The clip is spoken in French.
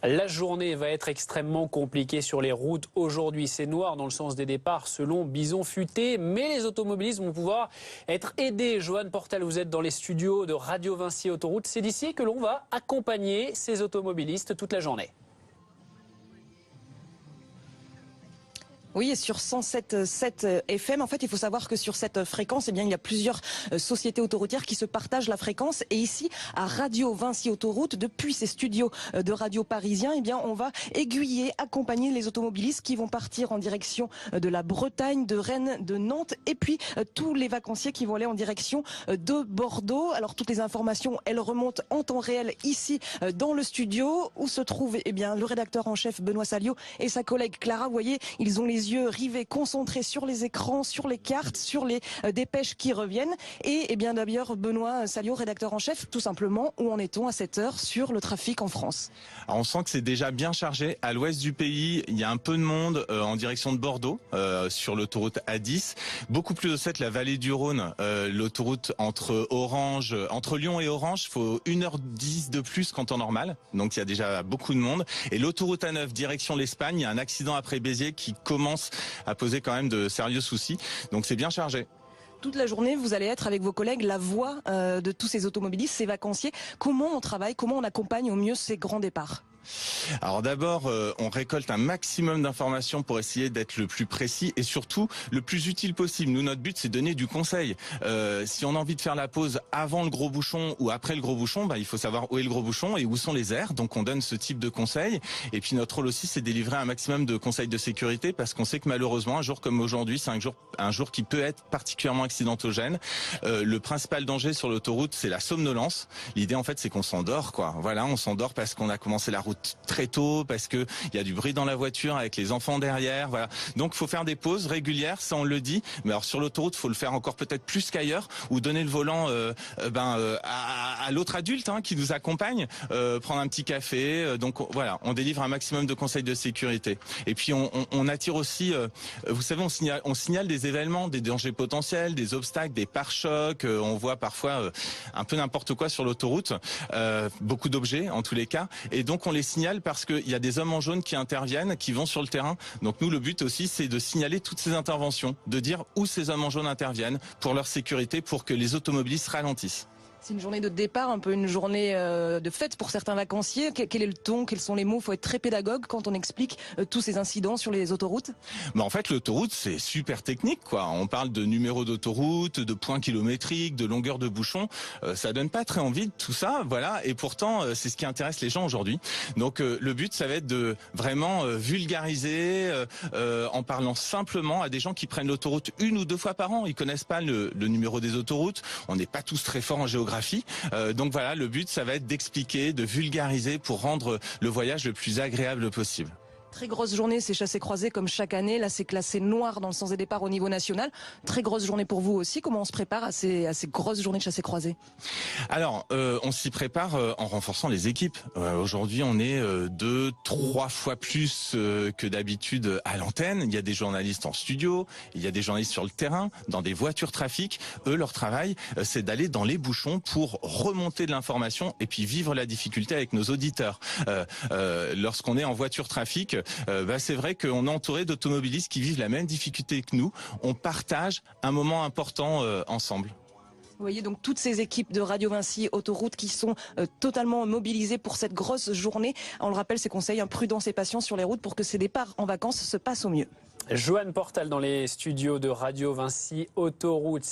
La journée va être extrêmement compliquée sur les routes aujourd'hui. C'est noir dans le sens des départs selon Bison Futé, mais les automobilistes vont pouvoir être aidés. Joanne Portal, vous êtes dans les studios de Radio Vinci Autoroute. C'est d'ici que l'on va accompagner ces automobilistes toute la journée. Oui, et sur 107.7 FM, en fait, il faut savoir que sur cette fréquence, eh bien, il y a plusieurs sociétés autoroutières qui se partagent la fréquence. Et ici, à Radio Vinci Autoroute, depuis ces studios de radio parisiens, eh bien, on va aiguiller, accompagner les automobilistes qui vont partir en direction de la Bretagne, de Rennes, de Nantes, et puis tous les vacanciers qui vont aller en direction de Bordeaux. Alors, toutes les informations, elles remontent en temps réel ici dans le studio où se trouve, eh bien, le rédacteur en chef Benoît Saliot et sa collègue Clara. Vous voyez, ils ont les yeux rivés, concentrés sur les écrans, sur les cartes, sur les dépêches qui reviennent. Et eh bien d'ailleurs, Benoît Saliot, rédacteur en chef, tout simplement, où en est-on à cette heure sur le trafic en France? Alors on sent que c'est déjà bien chargé. À l'ouest du pays, il y a un peu de monde en direction de Bordeaux, sur l'autoroute A10. Beaucoup plus au 7, la vallée du Rhône, l'autoroute entre Lyon et Orange, il faut 1h10 de plus qu'en temps normal. Donc il y a déjà beaucoup de monde. Et l'autoroute A9, direction l'Espagne, il y a un accident après Béziers qui commence à poser quand même de sérieux soucis. Donc c'est bien chargé. Toute la journée, vous allez être avec vos collègues la voix de tous ces automobilistes, ces vacanciers. Comment on travaille, comment on accompagne au mieux ces grands départs? Alors d'abord, on récolte un maximum d'informations pour essayer d'être le plus précis et surtout le plus utile possible. Nous, notre but, c'est donner du conseil. Si on a envie de faire la pause avant le gros bouchon ou après le gros bouchon, il faut savoir où est le gros bouchon et où sont les aires. Donc on donne ce type de conseils. Et puis notre rôle aussi, c'est de délivrer un maximum de conseils de sécurité parce qu'on sait que malheureusement, un jour comme aujourd'hui, c'est un jour qui peut être particulièrement accidentogène. Le principal danger sur l'autoroute, c'est la somnolence. L'idée, en fait, c'est qu'on s'endort, quoi. Voilà, on s'endort parce qu'on a commencé la route très tôt, parce que il y a du bruit dans la voiture avec les enfants derrière, voilà. Donc il faut faire des pauses régulières, ça on le dit. Mais alors sur l'autoroute, il faut le faire encore peut-être plus qu'ailleurs, ou donner le volant à l'autre adulte qui nous accompagne, prendre un petit café. Donc voilà, on délivre un maximum de conseils de sécurité. Et puis on attire aussi, vous savez, on signale des événements, des dangers potentiels, des obstacles, des pare-chocs. On voit parfois un peu n'importe quoi sur l'autoroute, beaucoup d'objets en tous les cas. Et donc on les signale parce qu'il y a des hommes en jaune qui interviennent, qui vont sur le terrain. Donc nous, le but aussi, c'est de signaler toutes ces interventions, de dire où ces hommes en jaune interviennent pour leur sécurité, pour que les automobilistes ralentissent. C'est une journée de départ, un peu une journée de fête pour certains vacanciers. Quel est le ton, quels sont les mots? Il faut être très pédagogue quand on explique tous ces incidents sur les autoroutes. En fait, l'autoroute, c'est super technique, quoi. On parle de numéros d'autoroute, de points kilométriques, de longueur de bouchon. Ça donne pas très envie de tout ça, voilà. Et pourtant, c'est ce qui intéresse les gens aujourd'hui. Donc, le but, ça va être de vraiment vulgariser en parlant simplement à des gens qui prennent l'autoroute 1 ou 2 fois par an. Ils connaissent pas le numéro des autoroutes. On n'est pas tous très forts en géographie. Donc voilà, le but, ça va être d'expliquer, de vulgariser pour rendre le voyage le plus agréable possible. Très grosse journée, c'est chassé-croisé comme chaque année. Là, c'est classé noir dans le sens des départs au niveau national. Très grosse journée pour vous aussi. Comment on se prépare à ces grosses journées de chassé-croisé? Alors, on s'y prépare en renforçant les équipes. Aujourd'hui, on est 2-3 fois plus que d'habitude à l'antenne. Il y a des journalistes en studio, il y a des journalistes sur le terrain, dans des voitures trafic. Eux, leur travail, c'est d'aller dans les bouchons pour remonter de l'information et puis vivre la difficulté avec nos auditeurs. Lorsqu'on est en voiture trafic, c'est vrai qu'on est entouré d'automobilistes qui vivent la même difficulté que nous. On partage un moment important ensemble. Vous voyez donc toutes ces équipes de Radio Vinci Autoroute qui sont totalement mobilisées pour cette grosse journée. On le rappelle, ces conseils, prudence et patience sur les routes pour que ces départs en vacances se passent au mieux. Joanne Portal dans les studios de Radio Vinci Autoroute.